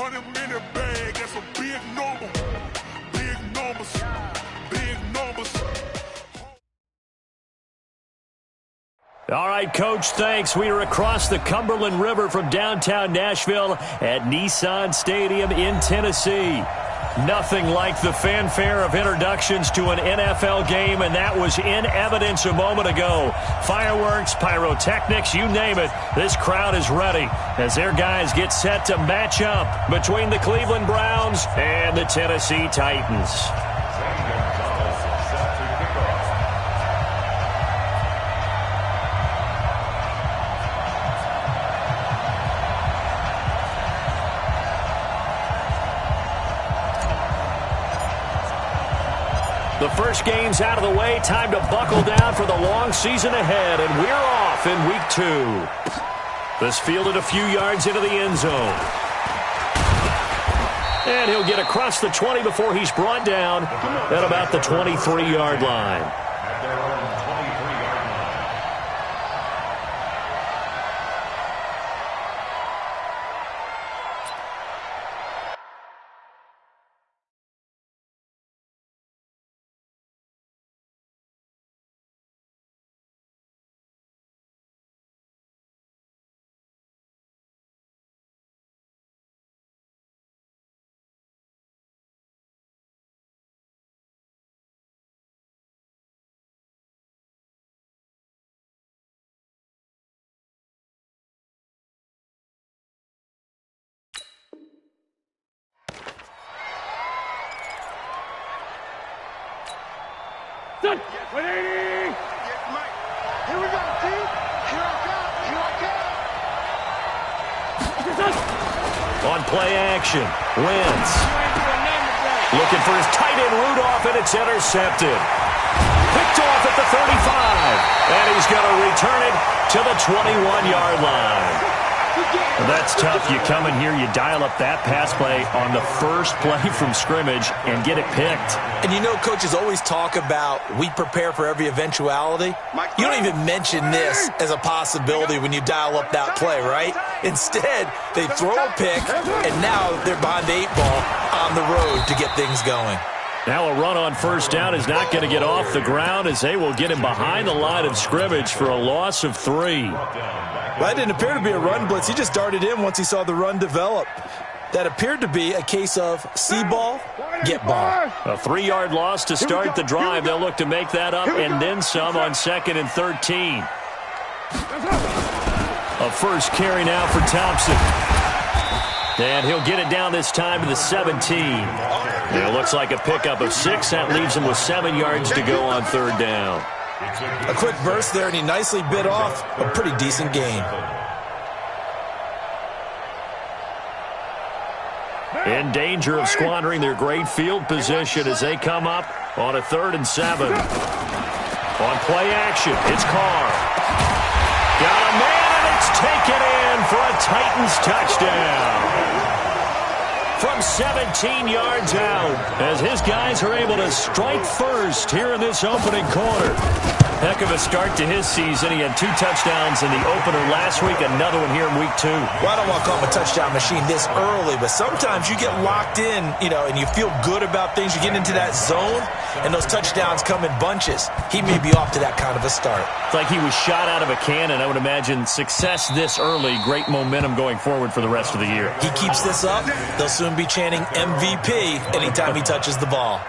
100-minute bag, that's a big number. Big numbers, big numbers. All right, Coach, thanks. We are across the Cumberland River from downtown Nashville at Nissan Stadium in Tennessee. Nothing like the fanfare of introductions to an NFL game, and that was in evidence a moment ago. Fireworks, pyrotechnics, you name it. This crowd is ready as their guys get set to match up between the Cleveland Browns and the Tennessee Titans. The first game's out of the way. Time to buckle down for the long season ahead, and we're off in week 2. This fielded a few yards into the end zone. And he'll get across the 20 before he's brought down at about the 23-yard line. Set. 180. Here we go, team. Here I come. On play action, Wentz. Looking for his tight end Rudolph, and it's intercepted. Picked off at the 35. And he's going to return it to the 21-yard line. That's tough. You come in here, you dial up that pass play on the first play from scrimmage and get it picked. And you know, coaches always talk about we prepare for every eventuality. You don't even mention this as a possibility when you dial up that play, right? Instead, they throw a pick, and now they're behind the 8-ball on the road to get things going. Now a run on first down is not going to get off the ground as they will get him behind the line of scrimmage for a loss of 3. Well, that didn't appear to be a run blitz. He just darted in once he saw the run develop. That appeared to be a case of see ball, get ball. A 3-yard loss to start the drive. They'll look to make that up and then some on 2nd and 13. A first carry now for Thompson. And he'll get it down this time to the 17. And it looks like a pickup of 6. That leaves him with 7 yards to go on 3rd down. A quick burst there, and he nicely bit off a pretty decent gain. In danger of squandering their great field position as they come up on a 3rd and 7. On play action, it's Carr. Got a man, and it's taken in for a Titans touchdown. From 17 yards out, as his guys are able to strike first here in this opening quarter. Heck of a start to his season. He had 2 touchdowns in the opener last week, another one here in week 2. Well, I don't want to call him a touchdown machine this early, but sometimes you get locked in, and you feel good about things. You get into that zone, and those touchdowns come in bunches. He may be off to that kind of a start. It's like he was shot out of a cannon. I would imagine success this early, great momentum going forward for the rest of the year. He keeps this up, they'll soon be chanting MVP anytime he touches the ball.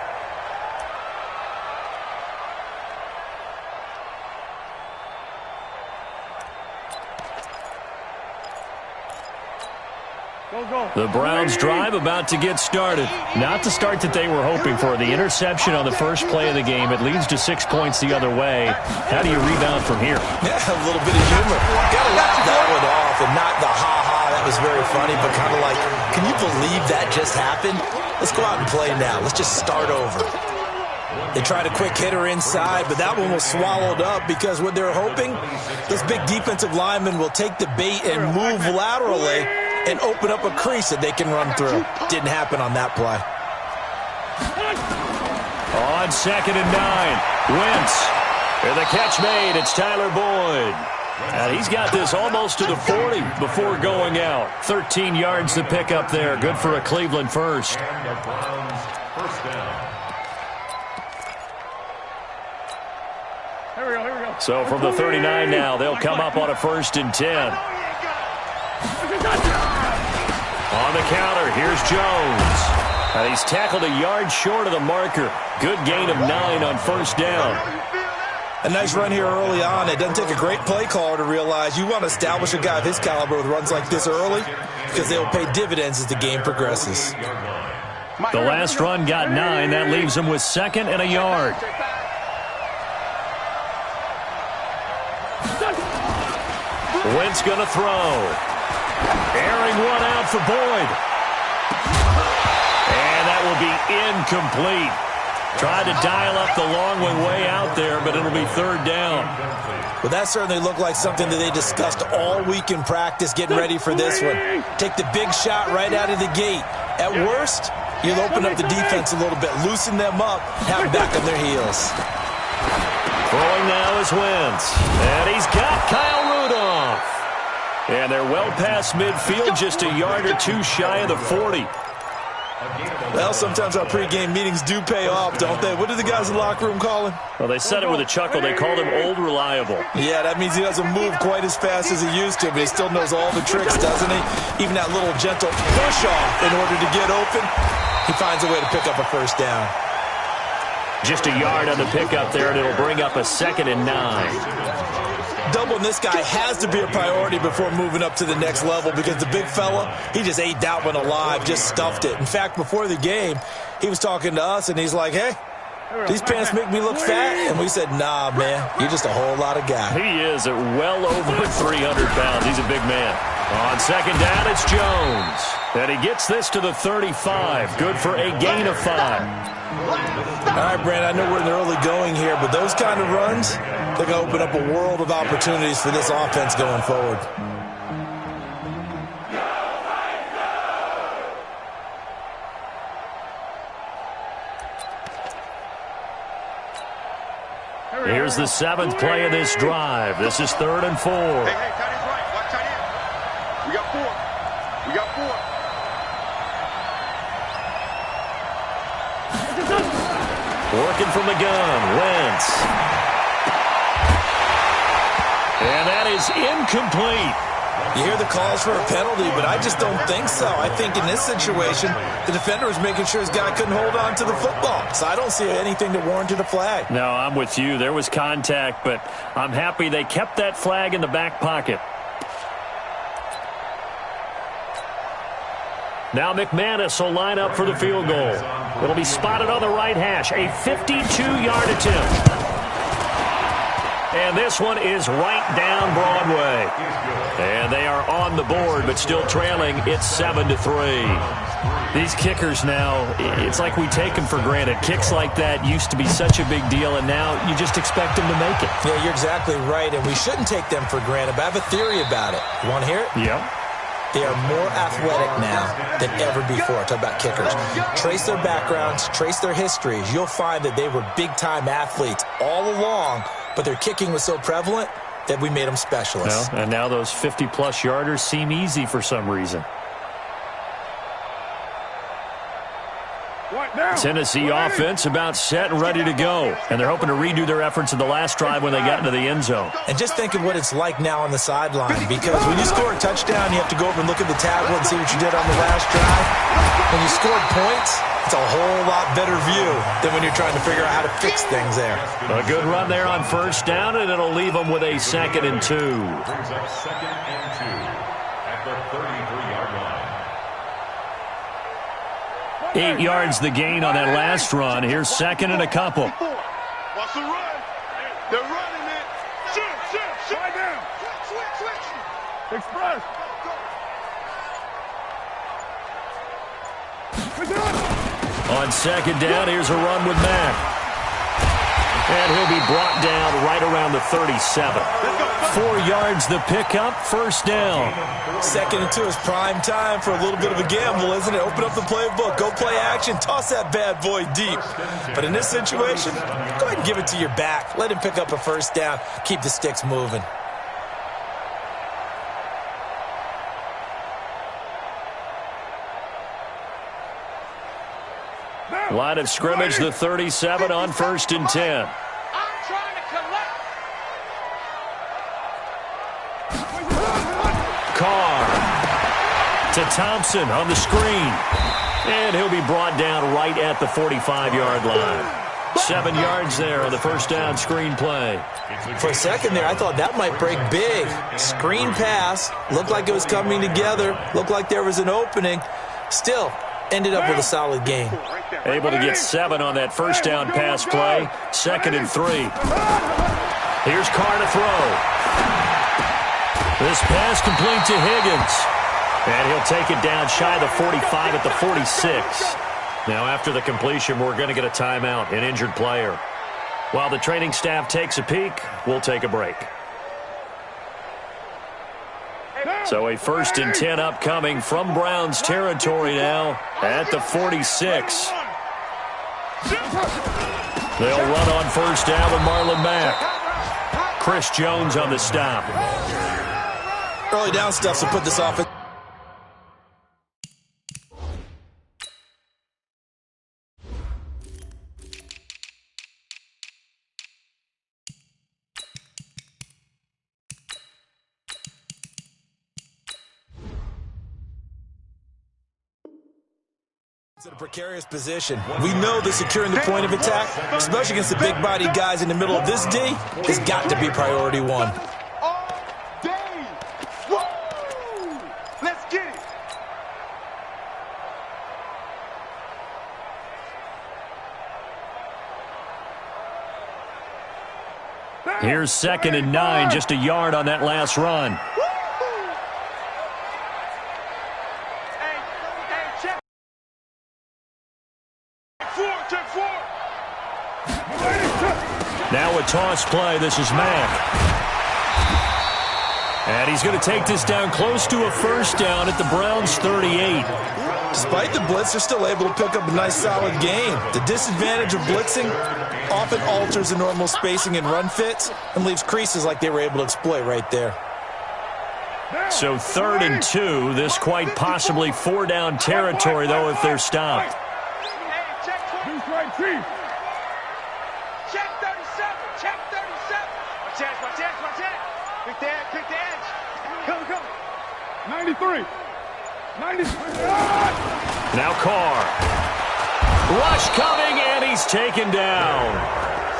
The Browns drive about to get started. Not the start that they were hoping for. The interception on the first play of the game. It leads to 6 points the other way. How do you rebound from here? Yeah, a little bit of humor. Got to laugh that one off and not the ha-ha. That was very funny, but kind of like, can you believe that just happened? Let's go out and play now. Let's just start over. They tried a quick hitter inside, but that one was swallowed up because what they're hoping, those big defensive linemen will take the bait and move laterally and open up a crease that they can run through. Didn't happen on that play. On 2nd and 9, Wentz. And the catch made. It's Tyler Boyd. And he's got this almost to the 40 before going out. 13 yards to pick up there. Good for a Cleveland first. Here we go. So from the 39 now, they'll come up on a 1st and 10. On the counter, here's Jones. And he's tackled a yard short of the marker. Good gain of 9 on 1st down. A nice run here early on. It doesn't take a great play caller to realize you want to establish a guy of his caliber with runs like this early because they will pay dividends as the game progresses. The last run got 9. That leaves him with 2nd and a yard. Wentz going to throw. Airing one out for Boyd. And that will be incomplete. Tried to dial up the long one way out there, but it'll be 3rd down. Well, that certainly looked like something that they discussed all week in practice getting ready for this one. Take the big shot right out of the gate. At worst, you'll open up the defense a little bit, loosen them up, have them back on their heels. Throwing now is Wentz. And he's got Kyle Rudolph. And they're well past midfield, just a yard or 2 shy of the 40. Well, sometimes our pregame meetings do pay off, don't they? What do the guys in the locker room call him? Well, they said it with a chuckle. They called him Old Reliable. Yeah, that means he doesn't move quite as fast as he used to, but he still knows all the tricks, doesn't he? Even that little gentle push-off in order to get open, he finds a way to pick up a 1st down. Just a yard on the pickup there, and it'll bring up a 2nd and 9. Doubling this guy has to be a priority before moving up to the next level because the big fella, he just ate that one alive, just stuffed it. In fact, before the game, he was talking to us, and he's like, hey, these pants make me look fat. And we said, nah, man, you're just a whole lot of guy. He is at well over 300 pounds. He's a big man. On 2nd down, it's Jones. And he gets this to the 35. Good for a gain of 5. All right, Brand, I know we're in the early going here, but those kind of runs, they're going to open up a world of opportunities for this offense going forward. Here's the 7th play of this drive. This is 3rd and 4. Hey, tight end right. Watch tight end. We got 4. Working from the gun, Wentz. And that is incomplete. You hear the calls for a penalty, but I just don't think so. I think in this situation, the defender was making sure his guy couldn't hold on to the football. So I don't see anything that warranted a flag. No, I'm with you. There was contact, but I'm happy they kept that flag in the back pocket. Now McManus will line up for the field goal. It'll be spotted on the right hash. A 52-yard attempt. And this one is right down Broadway. And they are on the board, but still trailing. It's 7-3. These kickers now, it's like we take them for granted. Kicks like that used to be such a big deal, and now you just expect them to make it. Yeah, you're exactly right, and we shouldn't take them for granted, but I have a theory about it. You want to hear it? Yep. They are more athletic now than ever before. Talk about kickers. Trace their backgrounds, trace their histories. You'll find that they were big-time athletes all along, but their kicking was so prevalent that we made them specialists. Well, and now those 50-plus yarders seem easy for some reason. Tennessee offense about set and ready to go. And they're hoping to redo their efforts in the last drive when they got into the end zone. And just think of what it's like now on the sideline, because when you score a touchdown, you have to go over and look at the tablet and see what you did on the last drive. When you scored points, it's a whole lot better view than when you're trying to figure out how to fix things there. A good run there on 1st down, and it'll leave them with a 2nd and 2. Brings up 2nd and 2 at the 33-yard line. 8 yards the gain on that last run. Here's 2nd and a couple. Watch the run. They're running it. Shoot. Right down. Switch. Express. On 2nd down, here's a run with Mack. And he'll be brought down right around the 37. 4 yards the pickup, 1st down. 2nd and 2 is prime time for a little bit of a gamble, isn't it? Open up the playbook, go play action, toss that bad boy deep. But in this situation, go ahead and give it to your back. Let him pick up a 1st down, keep the sticks moving. Line of scrimmage, the 37 on 1st and 10. Carr to Thompson on the screen. And he'll be brought down right at the 45-yard line. 7 yards there on the first down screen play. For a second there, I thought that might break big. Screen pass. Looked like it was coming together. Looked like there was an opening. Still, ended up with a solid gain. Able to get 7 on that first down pass play. 2nd and 3. Here's Carr to throw. This pass complete to Higgins. And he'll take it down shy of the 45 at the 46. Now, after the completion, we're going to get a timeout, an injured player. While the training staff takes a peek, we'll take a break. So a 1st and 10 upcoming from Browns territory now at the 46. They'll run on first down with Marlon Mack. Chris Jones on the stop. Early down stuff to put this offense. In a precarious position. We know that securing the point of attack, especially against the big-bodied guys in the middle of this D, has got to be priority one. All day. Woo! Let's get it. Here's 2nd and 9, just a yard on that last run. Now a toss play. This is Mack. And he's going to take this down close to a first down at the Browns' 38. Despite the blitz, they're still able to pick up a nice, solid gain. The disadvantage of blitzing often alters the normal spacing and run fits and leaves creases like they were able to exploit right there. So 3rd and 2. This quite possibly 4-down territory, though, if they're stopped. Check 37. Check 37. Watch that. Quick the edge. Go. 93. 93. Now Carr. Rush coming, and he's taken down.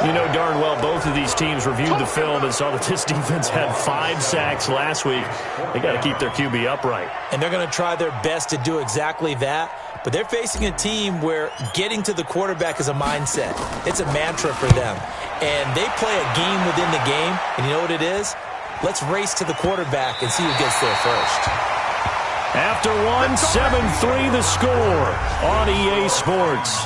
You know darn well both of these teams reviewed the film and saw that this defense had 5 sacks last week. They got to keep their QB upright. And they're going to try their best to do exactly that. But they're facing a team where getting to the quarterback is a mindset. It's a mantra for them. And they play a game within the game. And you know what it is? Let's race to the quarterback and see who gets there first. After 7-3 the score on EA Sports.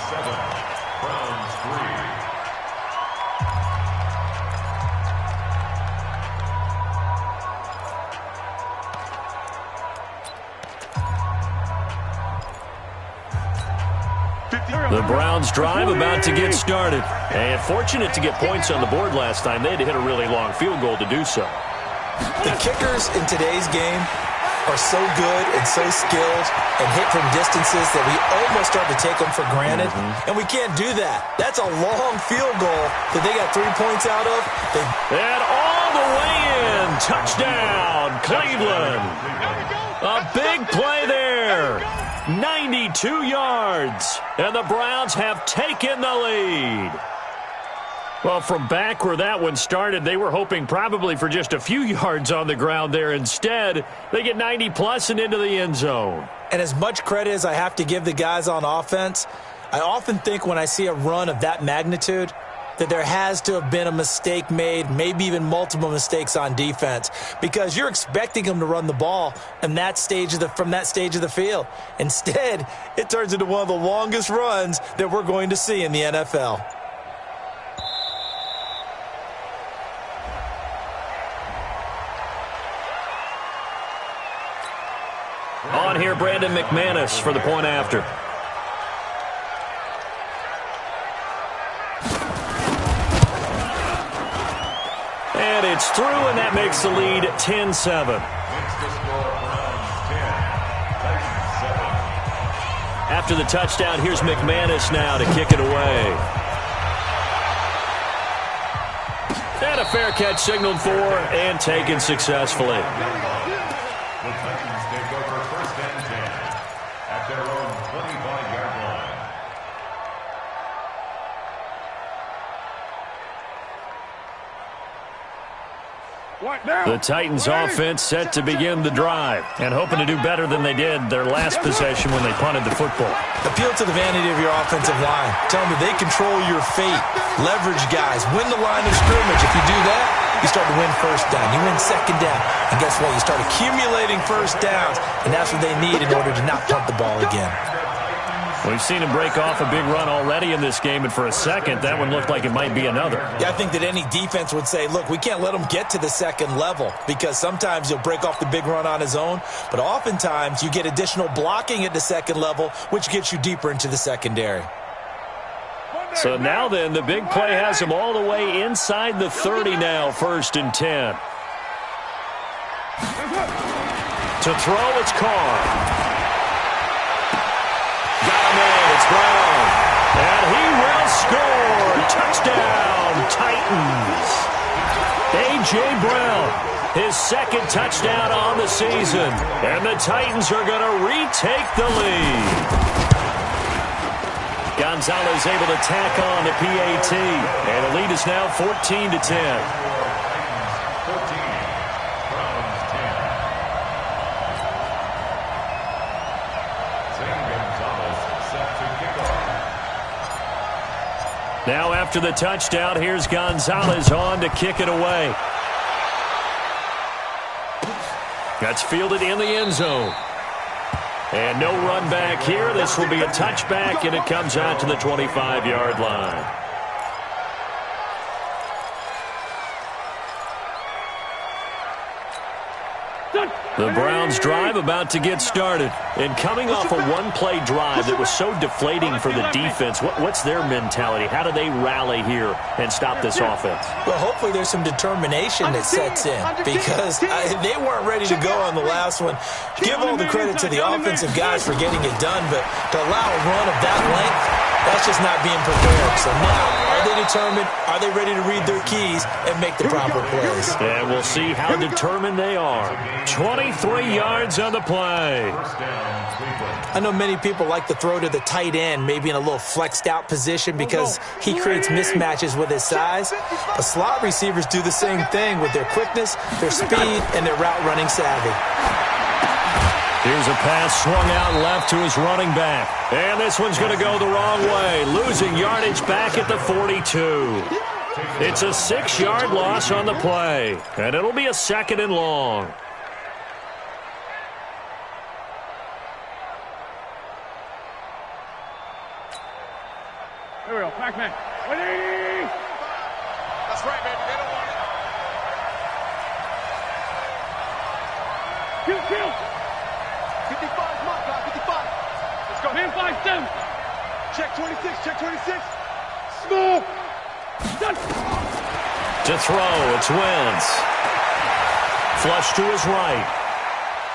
The Browns drive about to get started. And fortunate to get points on the board last time. They had to hit a really long field goal to do so. The kickers in today's game are so good and so skilled and hit from distances that we almost start to take them for granted. And we can't do that. That's a long field goal that they got 3 points out of. And all the way in. Touchdown, Cleveland. A big play there. 92 yards, and the Browns have taken the lead. Well, from back where that one started, they were hoping probably for just a few yards on the ground there. Instead, they get 90-plus and into the end zone. And as much credit as I have to give the guys on offense, I often think when I see a run of that magnitude that there has to have been a mistake made, maybe even multiple mistakes on defense, because you're expecting them to run the ball in that stage from that stage of the field. Instead, it turns into one of the longest runs that we're going to see in the NFL. On here, Brandon McManus for the point after. And it's through, and that makes the lead 10-7. After the touchdown, here's McManus now to kick it away. And a fair catch signaled for and taken successfully. The Titans take over 1st and 10 at their own 25-yard line. The Titans offense set to begin the drive and hoping to do better than they did their last possession when they punted the football. Appeal to the vanity of your offensive line. Tell them that they control your fate. Leverage guys. Win the line of scrimmage. If you do that, you start to win first down. You win second down. And guess what? You start accumulating first downs. And that's what they need in order to not punt the ball again. We've seen him break off a big run already in this game, and for a second, that one looked like it might be another. Yeah, I think that any defense would say, look, we can't let him get to the second level because sometimes he'll break off the big run on his own, but oftentimes you get additional blocking at the second level, which gets you deeper into the secondary. So now then, the big play has him all the way inside the 30 now, 1st and 10. To throw, it's Carr. It's Brown, and he will score. Touchdown, Titans. A.J. Brown, his second touchdown on the season, and the Titans are going to retake the lead. Gonzalez able to tack on the PAT, and the lead is now 14-10. Now after the touchdown, here's Gonzalez on to kick it away. That's fielded in the end zone. And no run back here. This will be a touchback, and it comes out to the 25-yard line. The Browns drive about to get started. And coming off a one-play drive that was so deflating for the defense, what's their mentality? How do they rally here and stop this offense? Well, hopefully there's some determination that sets in because they weren't ready to go on the last one. Give all the credit to the offensive guys for getting it done, but to allow a run of that length, that's just not being prepared. So now, are they determined? Are they ready to read their keys and make the proper plays? And we'll see how determined they are. 23 yards on the play. I know many people like to throw to the tight end, maybe in a little flexed out position because he creates mismatches with his size. But slot receivers do the same thing with their quickness, their speed, and their route running savvy. Here's a pass swung out left to his running back. And this one's going to go the wrong way, losing yardage back at the 42. It's a 6-yard loss on the play, and it'll be a 2nd and long. Here we go, Pac-Man. Ready? That's right, baby. They don't want it. Kill. 55, come on, guys, 55. Let's go. Man, 5-7. Check 26, check 26. Small. Done. To throw, it's Wentz. Flush to his right.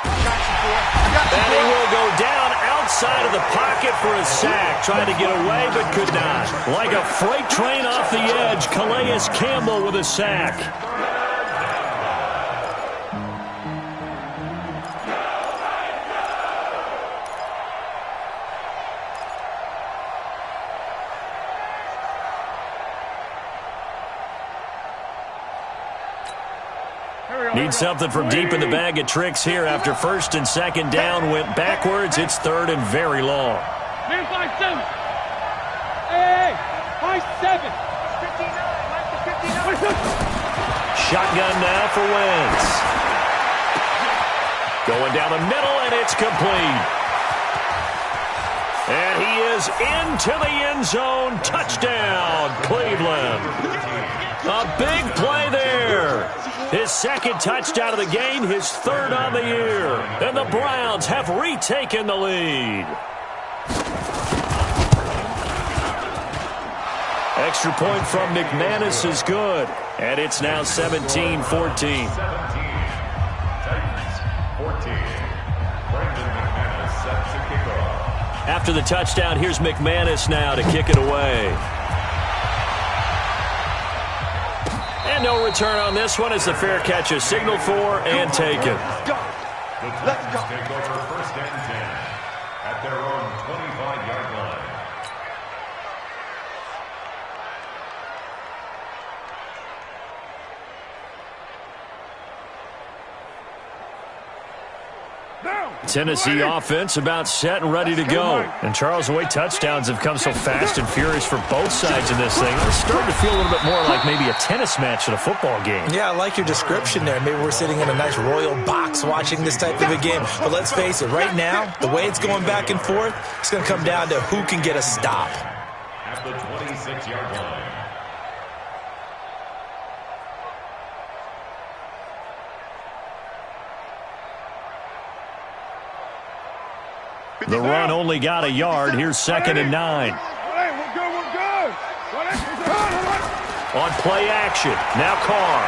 And he will go down outside of the pocket for a sack. Tried to get away, but could not. Like a freight train off the edge, Calais Campbell with a sack. Need something from deep in the bag of tricks here after 1st and 2nd down went backwards. It's 3rd and very long. Man, 5-7. Hey, 5-7. 59. Shotgun now for Wentz. Going down the middle, and it's complete. And he is into the end zone. Touchdown, Cleveland. A big play there. His 2nd touchdown of the game, his 3rd on the year. And the Browns have retaken the lead. Extra point from McManus is good. And it's now 17-14. 17. Titans, 14. Brandon McManus set to kick off. After the touchdown, here's McManus now to kick it away. And no return on this one as the fair catch is signaled for and taken. The Titans take over 1st and 10 at their own 25-yard line. Tennessee offense about set and ready to go. And Charles, the way touchdowns have come so fast and furious for both sides in this thing, it's starting to feel a little bit more like maybe a tennis match than a football game. Yeah, I like your description there. Maybe we're sitting in a nice royal box watching this type of a game. But let's face it, right now, the way it's going back and forth, it's going to come down to who can get a stop. At the 26-yard line. The run only got a yard. Here's 2nd and 9. We're good. On play action, now Carr.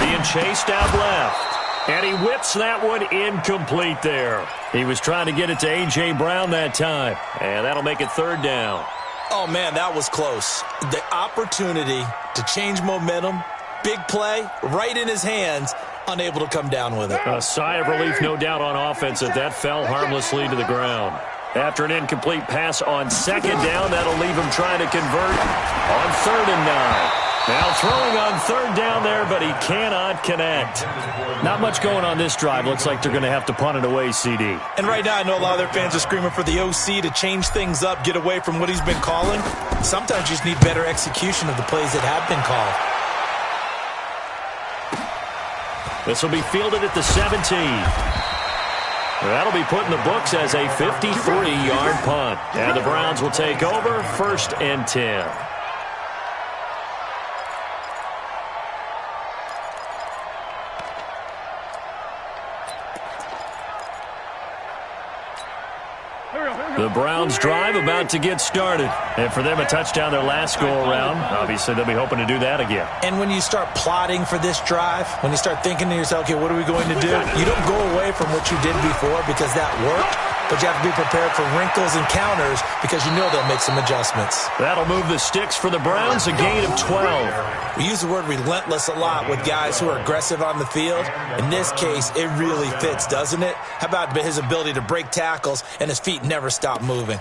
Being chased out left. And he whips that one incomplete there. He was trying to get it to A.J. Brown that time. And that'll make it 3rd down. Oh, man, that was close. The opportunity to change momentum, big play, right in his hands, unable to come down with it. A sigh of relief, no doubt, on offense that fell harmlessly to the ground. After an incomplete pass on 2nd down, that'll leave him trying to convert on 3rd and 9. Now throwing on 3rd down there, but he cannot connect. Not much going on this drive. Looks like they're going to have to punt it away, CD. And right now, I know a lot of their fans are screaming for the OC to change things up, get away from what he's been calling. Sometimes you just need better execution of the plays that have been called. This will be fielded at the 17. That'll be put in the books as a 53-yard punt. And the Browns will take over 1st and 10. The Browns drive about to get started. And for them, a touchdown their last go-around. Obviously, they'll be hoping to do that again. And when you start plotting for this drive, when you start thinking to yourself, okay, what are we going to do? You don't go away from what you did before because that worked, but you have to be prepared for wrinkles and counters because you know they'll make some adjustments. That'll move the sticks for the Browns, a gain of 12. We use the word relentless a lot with guys who are aggressive on the field. In this case, it really fits, doesn't it? How about his ability to break tackles and his feet never stop moving?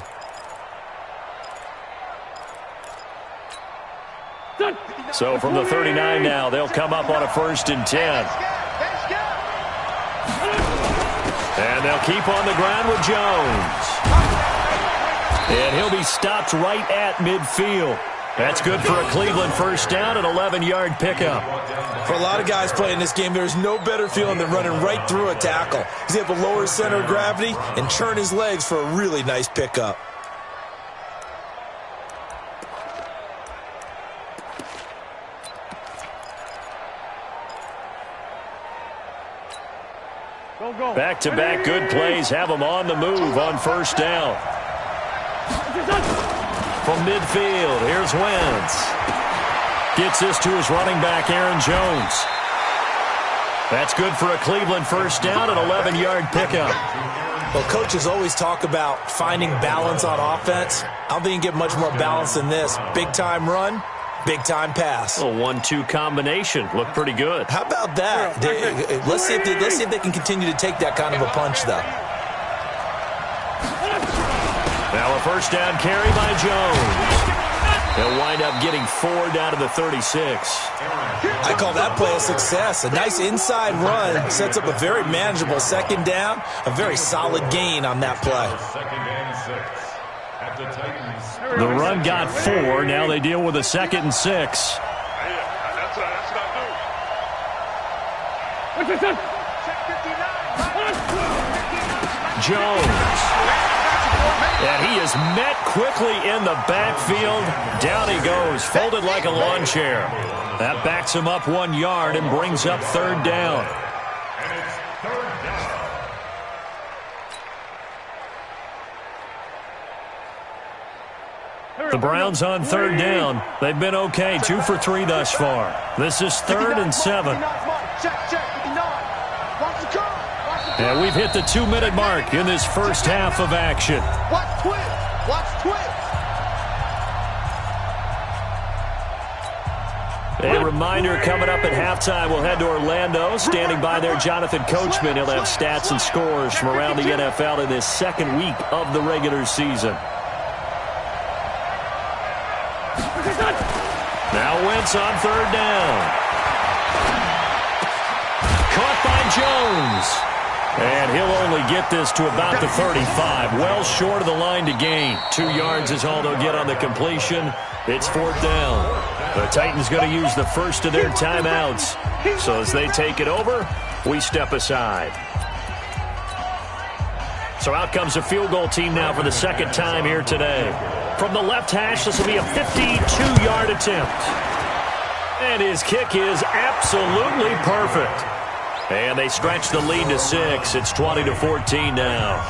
So from the 39 now, they'll come up on a 1st and 10. And they'll keep on the ground with Jones. And he'll be stopped right at midfield. That's good for a Cleveland 1st down, an 11-yard pickup. For a lot of guys playing this game, there's no better feeling than running right through a tackle. He's able to lower his center of gravity and churn his legs for a really nice pickup. Back-to-back good plays have them on the move on 1st down. From midfield, here's Wentz. Gets this to his running back, Aaron Jones. That's good for a Cleveland 1st down, an 11-yard pickup. Well, coaches always talk about finding balance on offense. I don't think you can get much more balance than this. Big-time run, big-time pass. A 1-2 combination. Looked pretty good. How about that? Let's see if they can continue to take that kind of a punch, though. Now a 1st down carry by Jones. They'll wind up getting 4 down to the 36. I call that play a success. A nice inside run sets up a very manageable 2nd down. A very solid gain on that play. 2nd and 6 at the Titans. The run got 4. Now they deal with a 2nd and 6. Jones. And he is met quickly in the backfield. Down he goes, folded like a lawn chair. That backs him up 1 yard and brings up 3rd down. And it's 3rd down. The Browns on 3rd down. They've been okay, 2 for 3 thus far. This is 3rd and 7. Check, 59. Watch the curve. And we've hit the 2-minute mark in this first half of action. Watch twist. Watch twist. A reminder, coming up at halftime, we'll head to Orlando. Standing by there, Jonathan Coachman. He'll have stats and scores from around the NFL in this second week of the regular season. Now Wentz on third down. Caught by Jones. And he'll only get this to about the 35. Well short of the line to gain. 2 yards is all they'll get on the completion. It's fourth down. The Titans going to use the first of their timeouts. So as they take it over, we step aside. So out comes a field goal team now for the second time here today. From the left hash, this will be a 52-yard attempt. And his kick is absolutely perfect. And they stretch the lead to 6. It's 20-14 now.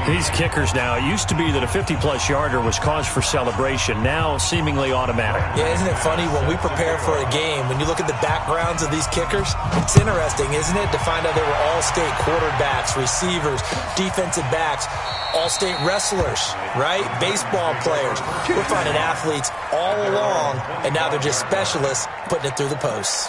These kickers now, it used to be that a 50-plus yarder was cause for celebration. Now seemingly automatic. Yeah, isn't it funny when we prepare for a game, when you look at the backgrounds of these kickers, it's interesting, isn't it, to find out they were all-state quarterbacks, receivers, defensive backs, all-state wrestlers, right? Baseball players. We're finding athletes all along, and now they're just specialists putting it through the posts.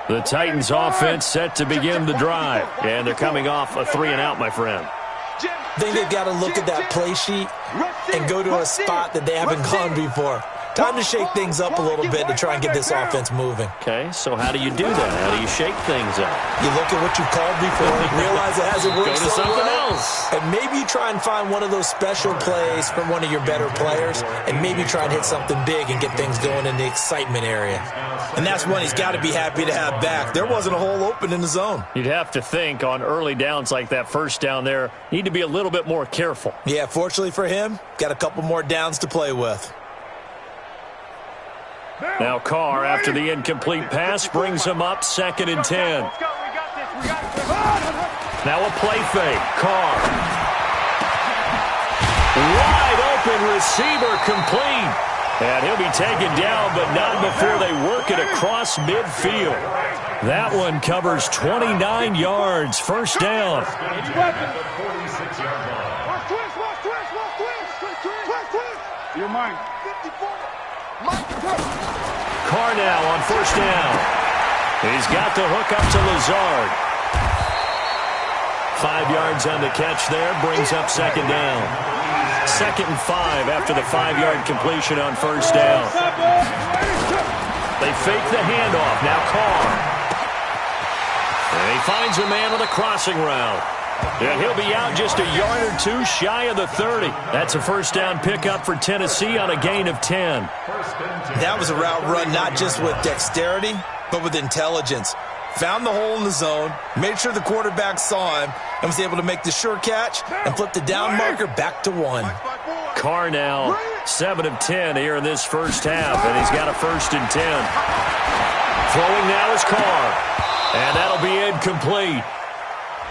The Titans offense set to begin the drive. And they're coming off a 3-and-out, my friend. I think they've got to look at that play sheet and go to a spot that they haven't gone before. Time to shake things up a little bit to try and get this offense moving. Okay, so how do you do that? How do you shake things up? You look at what you called before, realize it hasn't worked Go to so something well, else. and maybe you try and find one of those special plays from one of your better players, and maybe try and hit something big and get things going in the excitement area. And that's one he's got to be happy to have back. There wasn't a hole open in the zone. You'd have to think on early downs like that first down there, need to be a little bit more careful. Yeah, fortunately for him, got a couple more downs to play with. Now Carr, after the incomplete pass, brings him up 2nd and 10. Now a play fake. Carr. Wide open receiver complete. And he'll be taken down, but not before they work it across midfield. That one covers 29 yards. First down. Your mind. Carr now on first down. He's got the hook up to Lazard. 5 yards on the catch there, brings up 2nd down. 2nd and 5 after the 5-yard completion on first down. They fake the handoff. Now Carr. And he finds a man with a crossing route. And he'll be out just a yard or two shy of the 30. That's a first down pickup for Tennessee on a gain of 10. That was a route run not just with dexterity, but with intelligence. Found the hole in the zone, made sure the quarterback saw him, and was able to make the sure catch and flip the down marker back to 1. Carr now 7 of 10 here in this first half, and he's got a 1st and 10. Throwing now is Carr, and that'll be incomplete.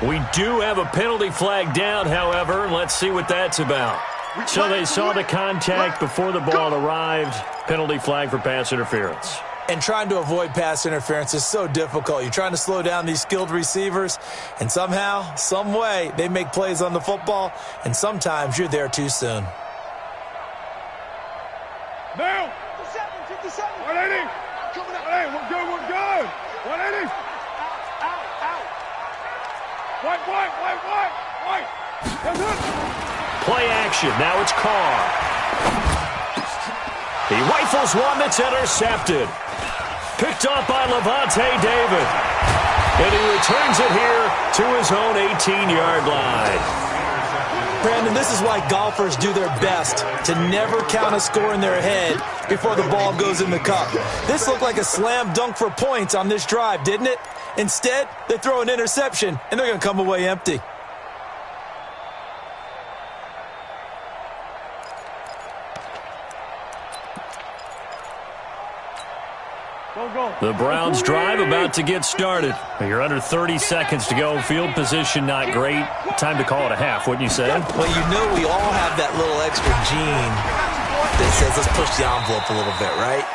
We do have a penalty flag down, however, and let's see what that's about. So they saw the contact before the ball arrived. Penalty flag for pass interference. And trying to avoid pass interference is so difficult. You're trying to slow down these skilled receivers, and somehow, some way, they make plays on the football, and sometimes you're there too soon. Now! 57! 180! Coming up! Hey, we're good! 180! Out! White! That's it! Play action. Now it's Carr. He rifles one that's intercepted. Picked off by Levante David. And he returns it here to his own 18-yard line. Brandon, this is why golfers do their best to never count a score in their head before the ball goes in the cup. This looked like a slam dunk for points on this drive, didn't it? Instead, they throw an interception, and they're going to come away empty. The Browns drive about to get started. You're under 30 seconds to go. Field position not great. Time to call it a half, wouldn't you say? Well, you know we all have that little extra gene that says let's push the envelope a little bit, right?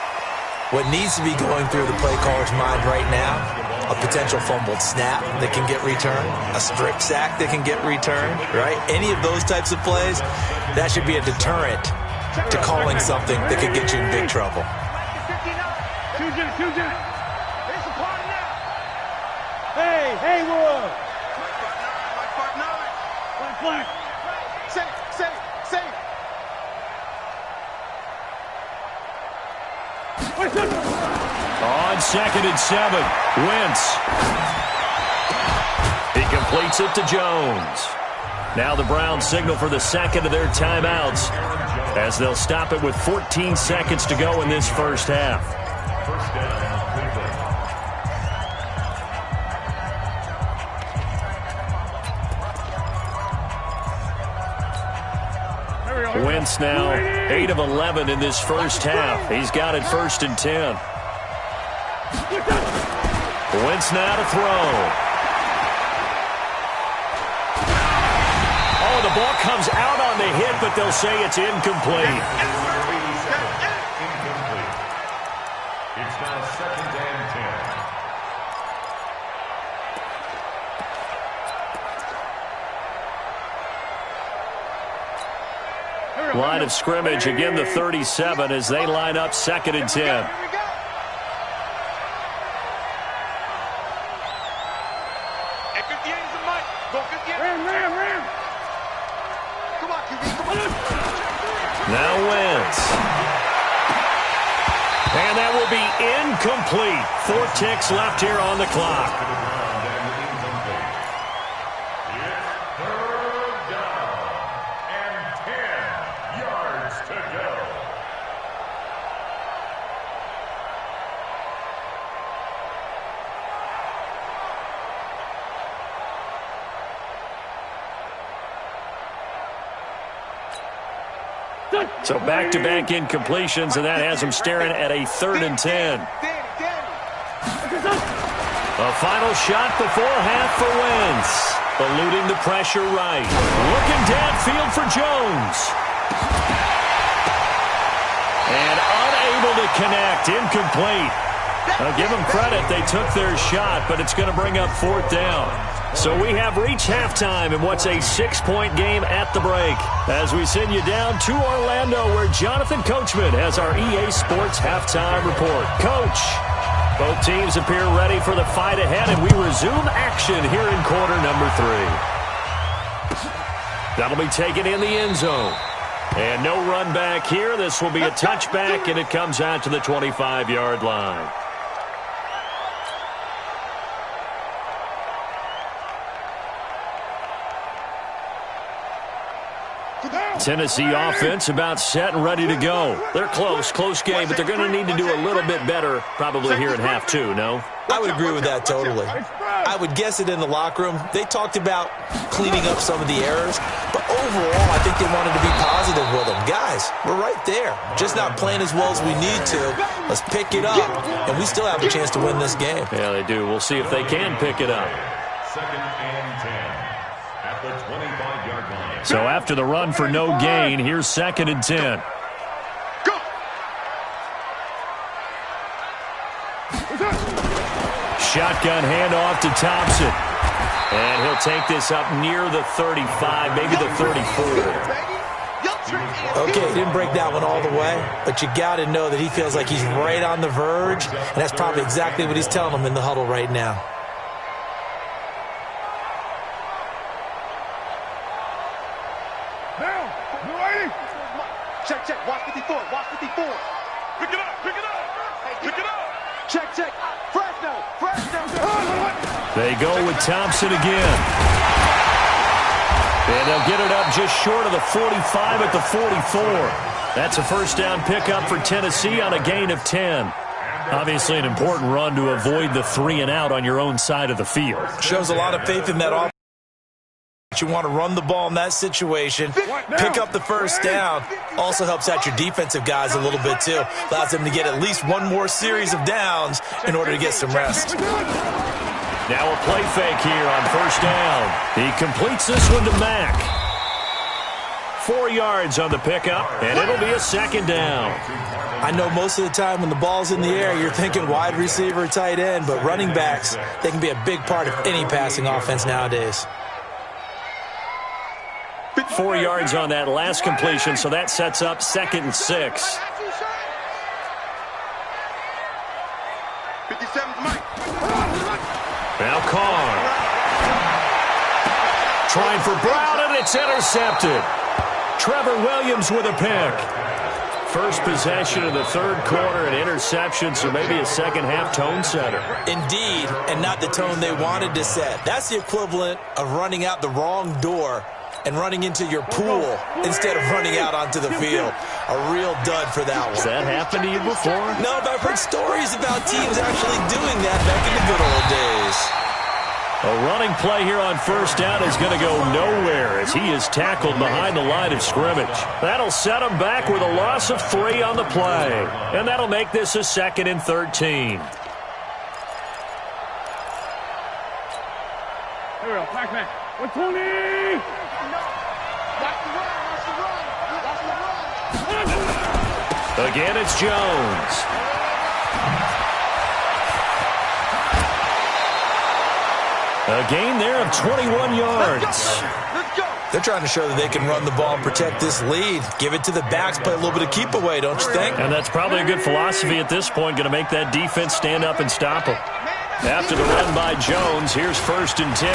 What needs to be going through the play caller's mind right now, a potential fumbled snap that can get returned, a strip sack that can get returned, right? Any of those types of plays, that should be a deterrent to calling something that could get you in big trouble. Hey, Roy! Flag. Say. On 2nd and 7, Wentz. He completes it to Jones. Now the Browns signal for the second of their timeouts as they'll stop it with 14 seconds to go in this first half. First down, Cleveland. Wentz now 8 of 11 in this first half. He's got it 1st and 10. Wentz now to throw. Oh, the ball comes out on the hit, but they'll say it's incomplete. Incomplete. It's now 2nd and 10. Line of scrimmage, again the 37 as they line up 2nd and 10. Now Wentz. And that will be incomplete. 4 ticks left here on the clock. So back-to-back incompletions, and that has them staring at a 3rd and 10. A final shot before half for Wentz. Eluding the pressure right. Looking downfield for Jones. And unable to connect. Incomplete. I'll give them credit. They took their shot, but it's going to bring up 4th down. So we have reached halftime in what's a 6-point game at the break. As we send you down to Orlando, where Jonathan Coachman has our EA Sports halftime report. Coach, both teams appear ready for the fight ahead, and we resume action here in quarter number 3. That'll be taken in the end zone. And no run back here. This will be a touchback, and it comes out to the 25-yard line. Tennessee offense about set and ready to go. They're close game, but they're going to need to do a little bit better probably here in half 2, no? I would agree with that totally. I would guess it in the locker room. They talked about cleaning up some of the errors, but overall, I think they wanted to be positive with them. Guys, we're right there. Just not playing as well as we need to. Let's pick it up, and we still have a chance to win this game. Yeah, they do. We'll see if they can pick it up. 2nd and 10 at the 25-yard line. So after the run for no gain, here's 2nd and 10. Shotgun handoff to Thompson. And he'll take this up near the 35, maybe the 34. Okay, he didn't break that one all the way, but you got to know that he feels like he's right on the verge, and that's probably exactly what he's telling them in the huddle right now. Check, watch 54. Pick it up. Check. Fresno. They go with Thompson again. And they'll get it up just short of the 45 at the 44. That's a first down pickup for Tennessee on a gain of 10. Obviously an important run to avoid the 3 and out on your own side of the field. Shows a lot of faith in that offense. You want to run the ball in that situation, pick up the first down. Also helps out your defensive guys a little bit too. Allows them to get at least one more series of downs in order to get some rest. Now a play fake here on first down. He completes this one to Mack. 4 yards on the pickup, and it'll be a second down. I know most of the time when the ball's in the air, you're thinking wide receiver, tight end, but running backs, they can be a big part of any passing offense nowadays. 4 yards on that last completion, so that sets up 2nd and 6. 57's Mike. Now Carr. Trying for Brown, and it's intercepted. Trevor Williams with a pick. First possession of the third quarter, an interception, so maybe a second-half tone setter. Indeed, and not the tone they wanted to set. That's the equivalent of running out the wrong door and running into your pool instead of running out onto the field. A real dud for that one. Has that happened to you before? No, but I've heard stories about teams actually doing that back in the good old days. A running play here on first down is going to go nowhere as he is tackled behind the line of scrimmage. That'll set him back with a loss of 3 on the play. And that'll make this a 2nd and 13. Here we go, Pac-Man. 120! Again, it's Jones. A gain there of 21 yards. They're trying to show that they can run the ball and protect this lead. Give it to the backs, play a little bit of keep away, don't you think? And that's probably a good philosophy at this point, going to make that defense stand up and stop them. After the run by Jones, here's 1st and 10.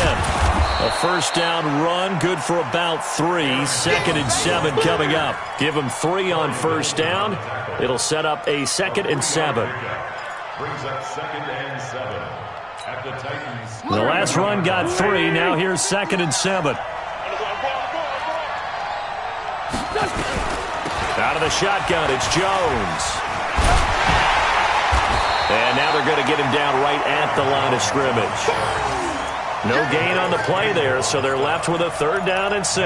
A first down run, good for about 3. 2nd and 7 coming up. Give them 3 on first down. It'll set up a 2nd and 7. Brings up 2nd and 7 at the Titans. The last run got 3. Now here's 2nd and 7. Out of the shotgun, it's Jones. And now they're going to get him down right at the line of scrimmage. No gain on the play there, so they're left with a 3rd down and 6.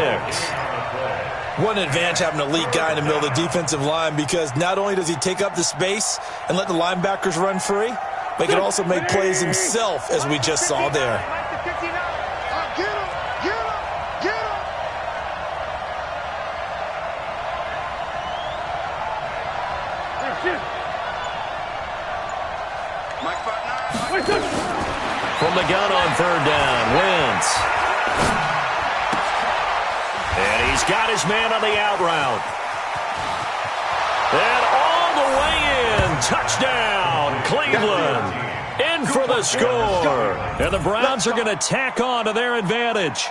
What an advantage having an elite guy in the middle of the defensive line, because not only does he take up the space and let the linebackers run free, but he can also make plays himself, as we just saw there. From the gun on 3rd down, Wentz. And he's got his man on the out route. And all the way in, touchdown, Cleveland. In for the score. And the Browns are going to tack on to their advantage.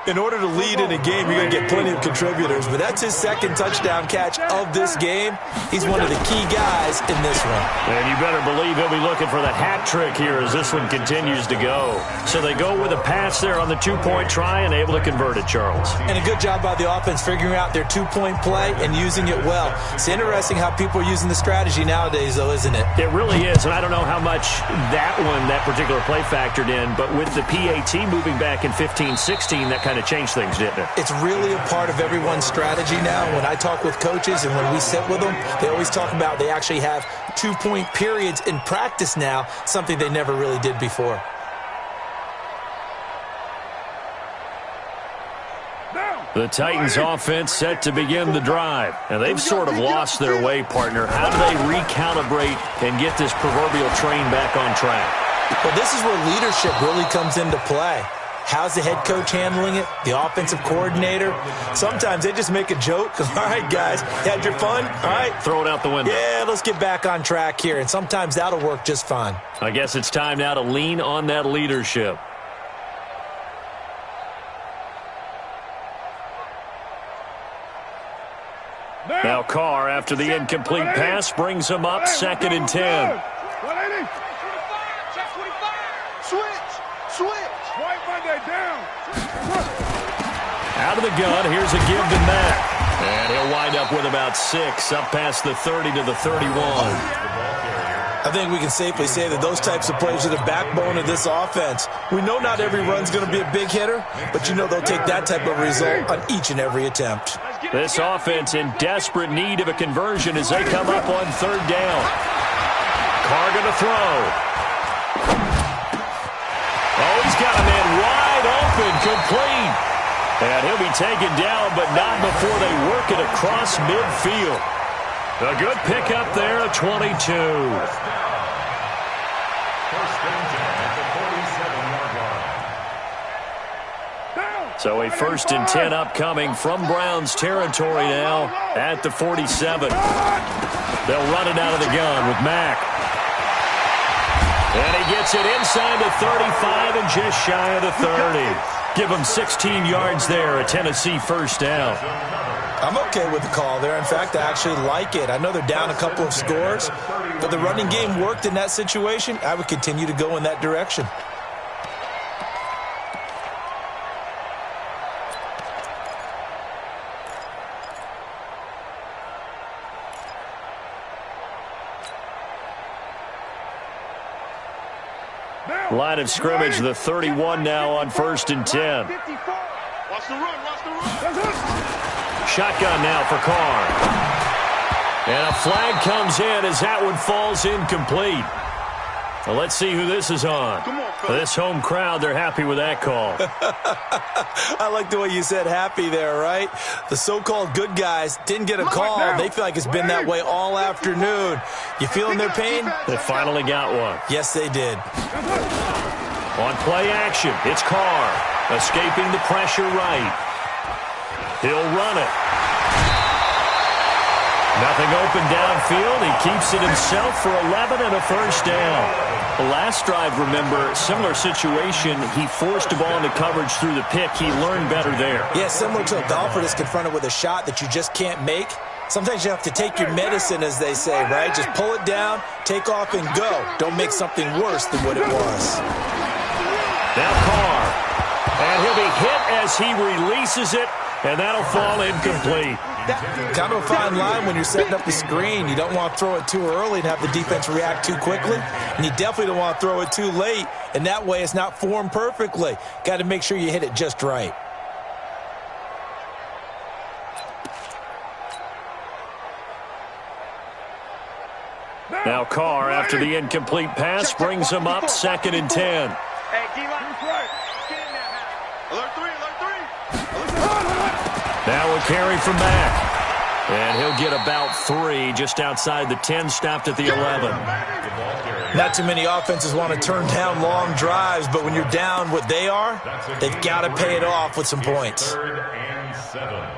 In order to lead in a game, you're going to get plenty of contributors, but that's his 2nd touchdown catch of this game. He's one of the key guys in this one. And you better believe he'll be looking for the hat trick here as this one continues to go. So they go with a pass there on the 2-point try and able to convert it, Charles. And a good job by the offense figuring out their 2-point play and using it well. It's interesting how people are using the strategy nowadays, though, isn't it? It really is, and I don't know how much that particular play factored in, but with the PAT moving back in 15-16, that kind of changed things, didn't it? It's really a part of everyone's strategy now. When I talk with coaches and when we sit with them, they always talk about they actually have 2-point periods in practice now, something they never really did before. The Titans offense set to begin the drive, and they've sort of lost their way, partner. How do they recalibrate and get this proverbial train back on track? Well, this is where leadership really comes into play. How's the head coach handling it? The offensive coordinator? Sometimes they just make a joke. All right, guys, you had your fun? All right. Throw it out the window. Yeah, let's get back on track here, and sometimes that'll work just fine. I guess it's time now to lean on that leadership. Now Carr, after the incomplete pass, brings him up 2nd and 10. Out of the gun, here's a give to Mack. And he'll wind up with about 6, up past the 30 to the 31. I think we can safely say that those types of plays are the backbone of this offense. We know not every run's going to be a big hitter, but you know they'll take that type of result on each and every attempt. This offense in desperate need of a conversion as they come up on third down. Carr going to throw. Oh, he's got a man wide open, complete. And he'll be taken down, but not before they work it across midfield. A good pickup there at 22. First and 10 at the 47-yard line. So a first and 10 upcoming from Browns territory now at the 47. They'll run it out of the gun with Mack. And he gets it inside the 35 and just shy of the 30. Give him 16 yards there, a Tennessee first down. I'm okay with the call there. In fact, I actually like it. I know they're down a couple of scores, but the running game worked in that situation. I would continue to go in that direction. Line of scrimmage, the 31 now on first and 10. Watch the run, watch the run. Shotgun now for Carr. And a flag comes in as that one falls incomplete. Well, let's see who this is on. This home crowd, they're happy with that call. I like the way you said happy there, right? The so-called good guys didn't get a call. They feel like it's been that way all afternoon. You feeling their pain? They finally got one. Yes, they did. On play action, it's Carr. Escaping the pressure right. He'll run it. Nothing open downfield. He keeps it himself for 11 and a first down. The last drive, remember, similar situation. He forced the ball into coverage through the pick. He learned better there. Yeah, similar to a golfer that's confronted with a shot that you just can't make. Sometimes you have to take your medicine, as they say, right? Just pull it down, take off, and go. Don't make something worse than what it was. Now Carr. And he'll be hit as he releases it, and that'll fall incomplete. Kind of a fine line when you're setting up the screen. You don't want to throw it too early and have the defense react too quickly. And you definitely don't want to throw it too late, and that way it's not formed perfectly. Got to make sure you hit it just right. Now Carr, after the incomplete pass, brings him up second and 10. Hey, D-line, get in there, man. Alert 3, alert 3. Now a carry from Mack. And he'll get about 3 just outside the 10, stopped at the 11. Not too many offenses want to turn down long drives, but when you're down what they are, they've got to pay it off with some points. Third and 7.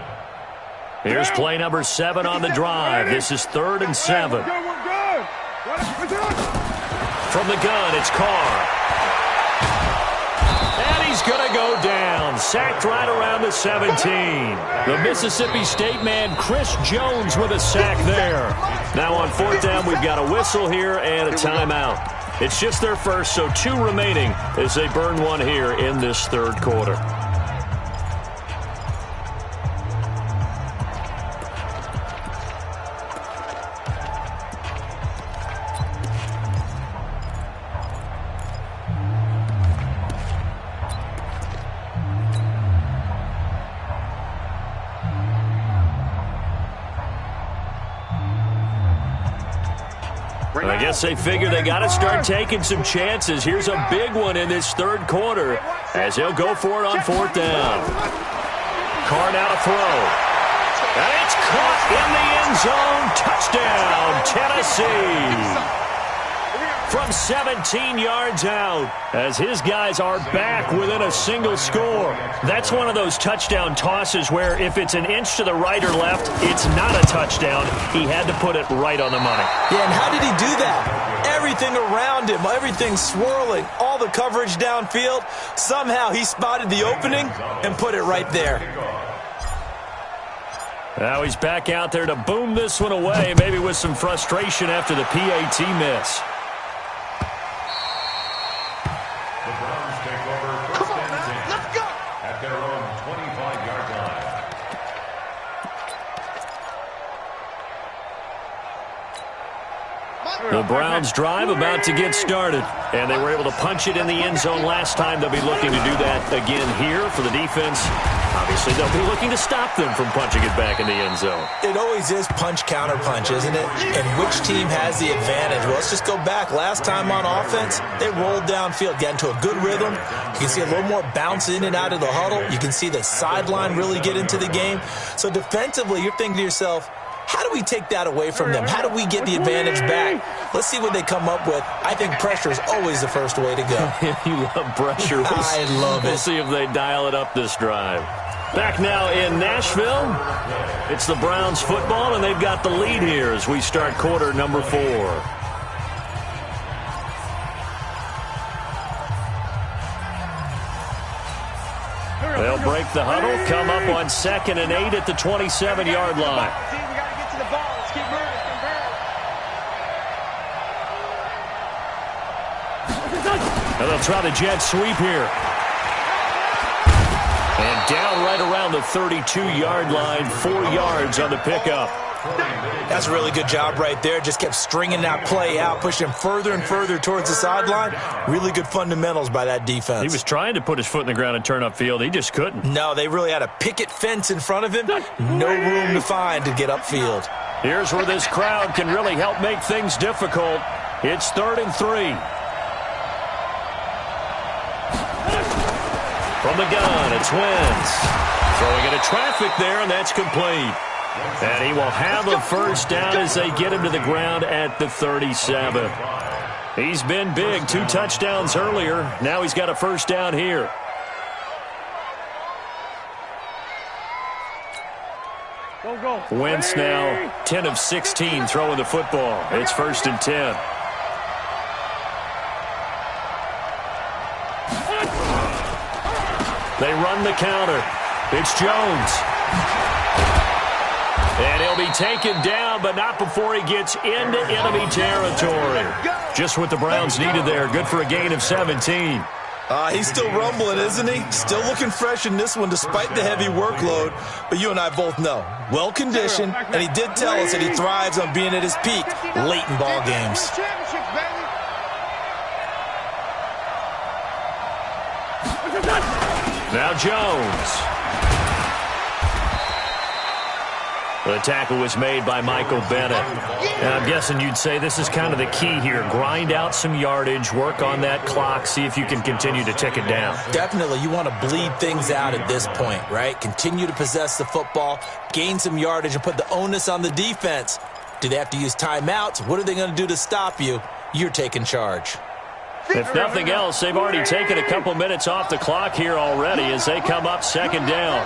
Here's play number 7 on the drive. This is 3rd and 7. From the gun, it's Carr. And he's going to go down. Sacked right around the 17. The Mississippi State man, Chris Jones, with a sack there. Now on 4th down, we've got a whistle here and a timeout. It's just their first, so 2 remaining as they burn one here in this 3rd quarter. I guess they figure they got to start taking some chances. Here's a big one in this 3rd quarter as he'll go for it on 4th down. Carr now to throw. And it's caught in the end zone. Touchdown, Tennessee. From 17 yards out as his guys are back within a single score. That's one of those touchdown tosses where if it's an inch to the right or left, it's not a touchdown. He had to put it right on the money. Yeah, and how did he do that? Everything around him, everything swirling, all the coverage downfield. Somehow he spotted the opening and put it right there. Now he's back out there to boom this one away, maybe with some frustration after the PAT miss. The Browns drive about to get started, and they were able to punch it in the end zone last time. They'll be looking to do that again here for the defense. Obviously, they'll be looking to stop them from punching it back in the end zone. It always is punch-counter-punch, isn't it? And which team has the advantage? Well, let's just go back. Last time on offense, they rolled downfield, got into a good rhythm. You can see a little more bounce in and out of the huddle. You can see the sideline really get into the game. So defensively, you're thinking to yourself, how do we take that away from them? How do we get the advantage back? Let's see what they come up with. I think pressure is always the first way to go. You love pressure. I love it. We'll see if they dial it up this drive. Back now in Nashville, it's the Browns football, and they've got the lead here as we start quarter number 4. They'll break the huddle, come up on 2nd and 8 at the 27-yard line. And they'll try the jet sweep here. And down right around the 32-yard line, 4 yards on the pickup. That's a really good job right there. Just kept stringing that play out, pushing him further and further towards the sideline. Really good fundamentals by that defense. He was trying to put his foot in the ground and turn upfield. He just couldn't. No, they really had a picket fence in front of him. No room to find to get upfield. Here's where this crowd can really help make things difficult. It's 3rd and 3. From the gun, it's Wentz. Throwing into traffic there, and that's complete. And he will have a first down as they get him to the ground at the 37. He's been big, 2 touchdowns earlier. Now he's got a first down here. Wentz now 10 of 16 throwing the football. It's 1st and 10. They run the counter. It's Jones. And he'll be taken down, but not before he gets into enemy territory. Just what the Browns needed there. Good for a gain of 17. He's still rumbling, isn't he? Still looking fresh in this one despite the heavy workload. But you and I both know, well-conditioned, and he did tell us that he thrives on being at his peak late in ball games. Now Jones. The tackle was made by Michael Bennett. And I'm guessing you'd say this is kind of the key here. Grind out some yardage, work on that clock, see if you can continue to tick it down. Definitely. You want to bleed things out at this point, right? Continue to possess the football, gain some yardage, and put the onus on the defense. Do they have to use timeouts? What are they going to do to stop you? You're taking charge. If nothing else, they've already taken a couple minutes off the clock here already as they come up 2nd down.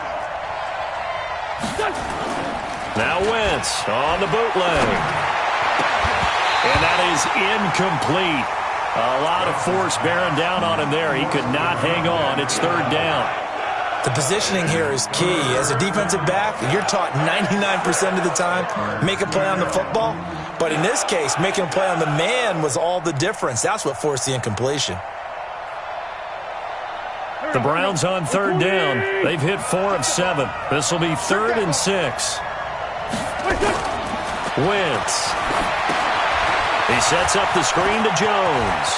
Now Wentz on the bootleg. And that is incomplete. A lot of force bearing down on him there. He could not hang on. It's 3rd down. The positioning here is key. As a defensive back, you're taught 99% of the time, make a play on the football. But in this case, making a play on the man was all the difference. That's what forced the incompletion. The Browns on 3rd down. They've hit 4 of 7. This will be 3rd and 6. Wentz. He sets up the screen to Jones.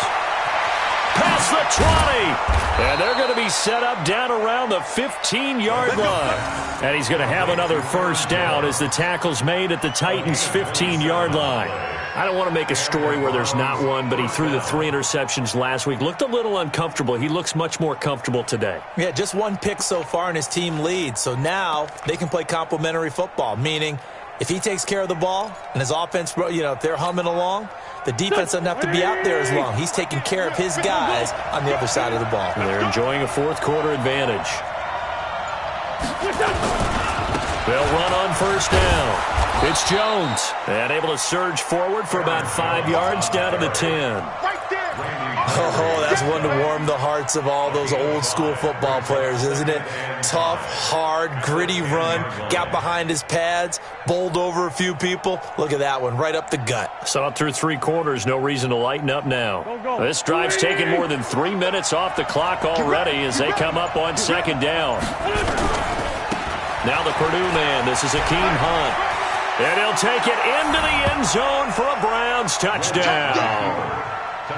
Past the 20. And they're going to be set up down around the 15-yard line. And he's going to have another first down as the tackle's made at the Titans' 15-yard line. I don't want to make a story where there's not one, but he threw the 3 interceptions last week. Looked a little uncomfortable. He looks much more comfortable today. Yeah, just 1 pick so far and his team leads. So now they can play complementary football, meaning if he takes care of the ball and his offense, if they're humming along, the defense doesn't have to be out there as long. He's taking care of his guys on the other side of the ball. They're enjoying a 4th quarter advantage. They'll run on 1st down. It's Jones. And able to surge forward for about 5 yards down to the 10. Oh, that's one to warm the hearts of all those old-school football players, isn't it? Tough, hard, gritty run, got behind his pads, bowled over a few people. Look at that one, right up the gut. Saw it through 3 quarters, no reason to lighten up now. This drive's taken more than 3 minutes off the clock already as they come up on 2nd down. Now the Purdue man, this is Akeem Hunt. And he'll take it into the end zone for a Browns touchdown.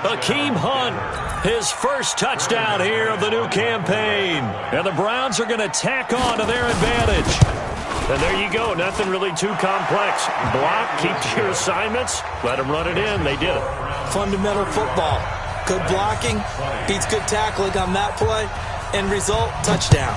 Hakeem Hunt, his first touchdown here of the new campaign. And the Browns are going to tack on to their advantage. And there you go. Nothing really too complex. Block, keep to your assignments, let them run it in. They did it. Fundamental football. Good blocking beats good tackling on that play. End result, touchdown.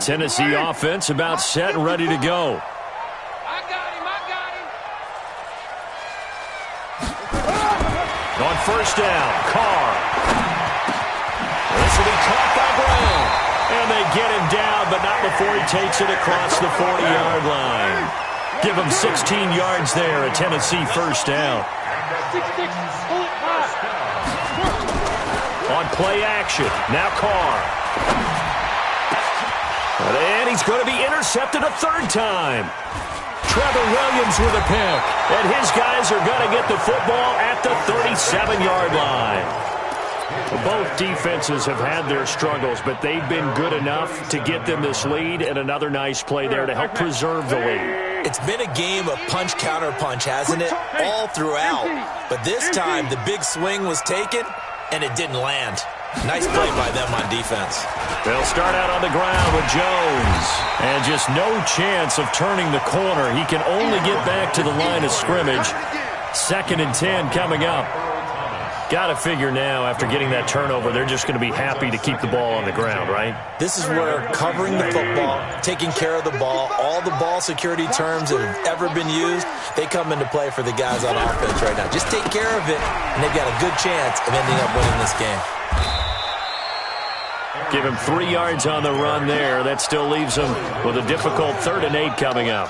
Tennessee offense about set and ready to go. I got him. On first down, Carr. This will be caught by Brown. And they get him down, but not before he takes it across the 40-yard line. Give him 16 yards there, a Tennessee first down. 6-6, pull it high. On play action, now Carr. And he's going to be intercepted a third time. Trevor Williams with a pick. And his guys are going to get the football at the 37-yard line. Both defenses have had their struggles, but they've been good enough to get them this lead, and another nice play there to help preserve the lead. It's been a game of punch-counter-punch, hasn't it? All throughout. But this time, the big swing was taken, and it didn't land. Nice play by them on defense. They'll start out on the ground with Jones. And just no chance of turning the corner. He can only get back to the line of scrimmage. 2nd and 10 coming up. Got to figure now, after getting that turnover, they're just going to be happy to keep the ball on the ground, right? This is where covering the football, taking care of the ball, all the ball security terms that have ever been used, they come into play for the guys on offense right now. Just take care of it, and they've got a good chance of ending up winning this game. Give him 3 yards on the run there. That still leaves him with a difficult 3rd and 8 coming up.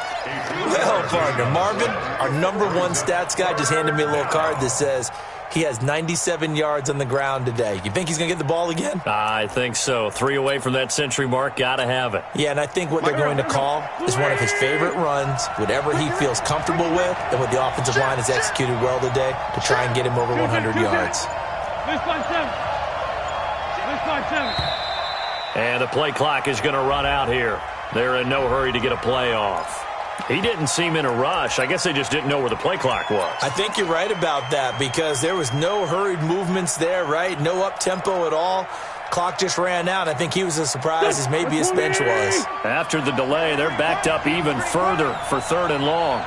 Well, partner, Marvin, our #1 stats guy, just handed me a little card that says he has 97 yards on the ground today. You think he's going to get the ball again? I think so. 3 away from that century mark. Got to have it. Yeah, and I think what they're going to call is one of his favorite runs, whatever he feels comfortable with, and what the offensive line has executed well today to try and get him over 100 yards. And the play clock is going to run out here. They're in no hurry to get a play off. He didn't seem in a rush. I guess they just didn't know where the play clock was. I think you're right about that because there was no hurried movements there, right? No up-tempo at all. Clock just ran out. I think he was as surprised as maybe his bench was. After the delay, they're backed up even further for 3rd and long.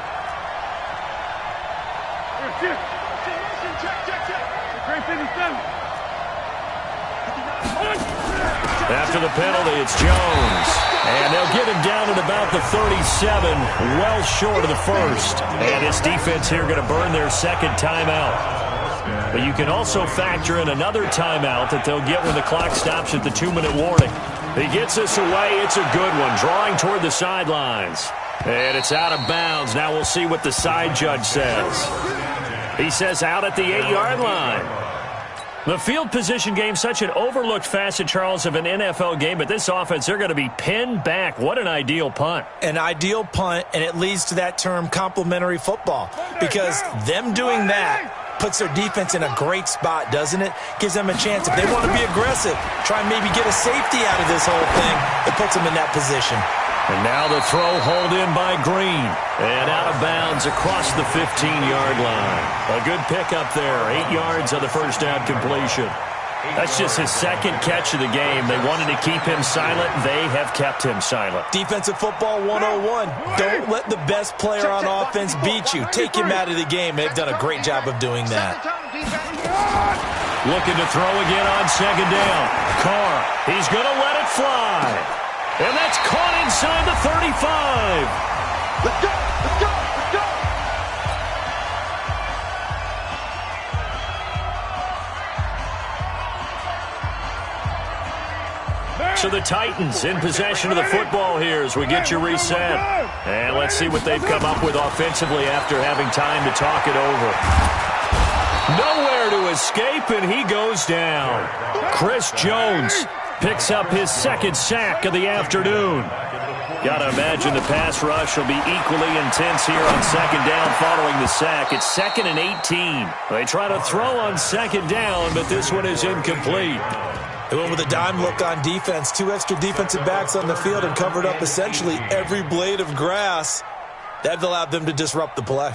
After the penalty, it's Jones. And they'll get him down at about the 37, well short of the first. And his defense here going to burn their 2nd timeout. But you can also factor in another timeout that they'll get when the clock stops at the 2-minute warning. He gets this away. It's a good one, drawing toward the sidelines. And it's out of bounds. Now we'll see what the side judge says. He says out at the 8-yard line. The field position game, such an overlooked facet, Charles, of an NFL game, but this offense, they're going to be pinned back. What an ideal punt. An ideal punt, and it leads to that term complementary football, because them doing that puts their defense in a great spot, doesn't it? Gives them a chance. If they want to be aggressive, try and maybe get a safety out of this whole thing, it puts them in that position. And now the throw hauled in by Green. And out of bounds across the 15-yard line. A good pickup there. 8 yards on the first down completion. That's just his 2nd catch of the game. They wanted to keep him silent. They have kept him silent. Defensive football 101. Don't let the best player on offense beat you. Take him out of the game. They've done a great job of doing that. Looking to throw again on 2nd down. Carr, he's going to let it fly. And that's caught inside the 35. Let's go! Let's go! Let's go! So the Titans in possession of the football here as we get you reset. And let's see what they've come up with offensively after having time to talk it over. Nowhere to escape, and he goes down. Chris Jones picks up his second sack of the afternoon. Got to imagine the pass rush will be equally intense here on second down following the sack. It's 2nd and 18. They try to throw on second down, but this one is incomplete. They went with a dime look on defense. 2 extra defensive backs on the field and covered up essentially every blade of grass. That allowed them to disrupt the play.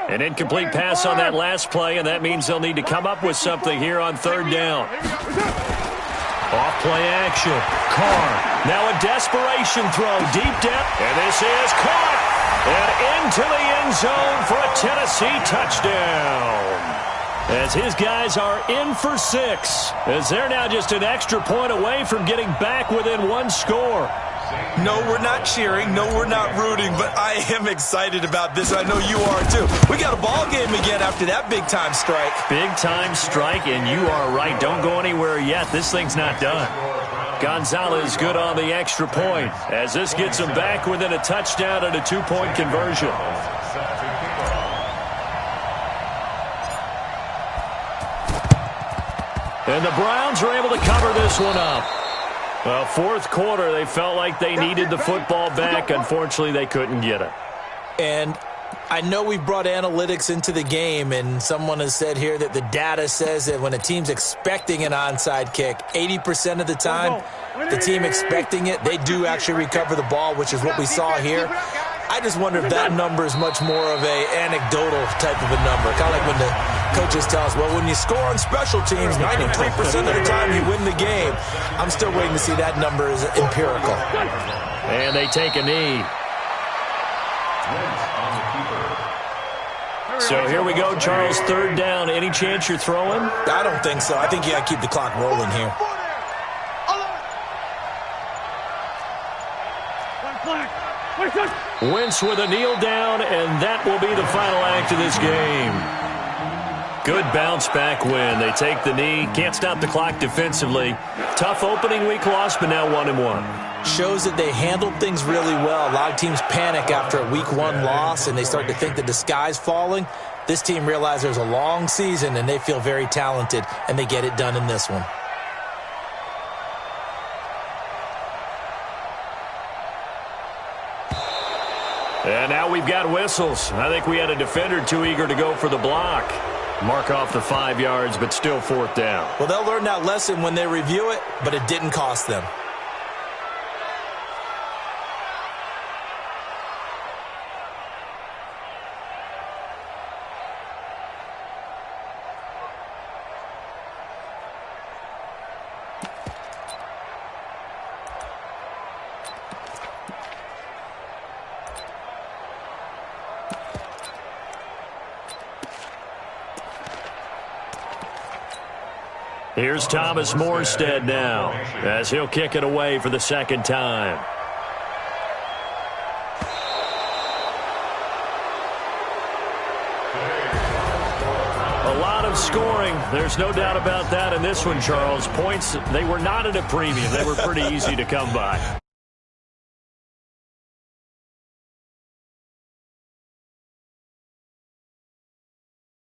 An incomplete pass on that last play, and that means they'll need to come up with something here on third down. Off play action. Carr. Now a desperation throw. Deep depth. And this is caught. And into the end zone for a Tennessee touchdown. As his guys are in for 6. As they're now just an extra point away from getting back within 1 score. No, we're not cheering. No, we're not rooting. But I am excited about this. I know you are, too. We got a ball game again after that big-time strike. Big-time strike, and you are right. Don't go anywhere yet. This thing's not done. Gonzalez good on the extra point as this gets him back within a touchdown and a 2-point conversion. And the Browns are able to cover this one up. Well, fourth quarter, they felt like they needed the football back. Unfortunately, they couldn't get it. And I know we've brought analytics into the game, and someone has said here that the data says that when a team's expecting an onside kick, 80% of the time, the team expecting it, they do actually recover the ball, which is what we saw here. I just wonder if that number is much more of a anecdotal type of a number. Kind of like when the coaches tell us, well, when you score on special teams, 93% of the time you win the game. I'm still waiting to see that number is empirical. And they take a knee. So here we go, Charles, third down. Any chance you're throwing? I don't think so. I think you got to keep the clock rolling here. Wentz with a kneel down, and that will be the final act of this game. Good bounce back win. They take the knee. Can't stop the clock defensively. Tough opening week loss, but now 1-1. Shows that they handled things really well. A lot of teams panic after a week 1 loss, and they start to think that the sky's falling. This team realizes there's a long season, and they feel very talented, and they get it done in this one. And now we've got whistles. I think we had a defender too eager to go for the block. Mark off the 5 yards, but still fourth down. Well, they'll learn that lesson when they review it, but it didn't cost them. Here's Thomas Morstead now as he'll kick it away for the second time. A lot of scoring. There's no doubt about that in this one, Charles. Points, they were not at a premium. They were pretty easy to come by.